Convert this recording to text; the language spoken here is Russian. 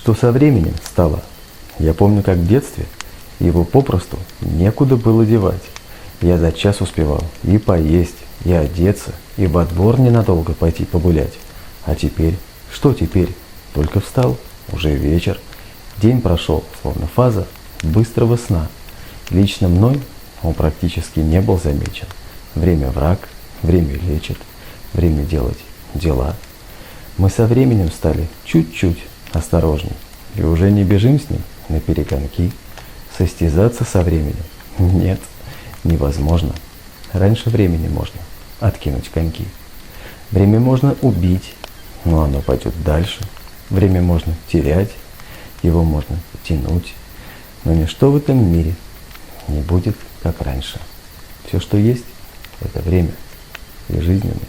что со временем стало. Я помню, как в детстве его попросту некуда было девать. Я за час успевал и поесть, и одеться, и во двор ненадолго пойти погулять. А теперь? Что теперь? Только встал, уже вечер. День прошел, словно фаза быстрого сна. Лично мной он практически не был замечен. Время враг, время лечит, время делать дела. Мы со временем стали чуть-чуть осторожней. И уже не бежим с ним на перегонки. Состязаться со временем? Нет, невозможно. Раньше времени можно откинуть коньки. Время можно убить, но оно пойдет дальше. Время можно терять, его можно тянуть. Но ничто в этом мире не будет как раньше. Все, что есть, это время и жизненный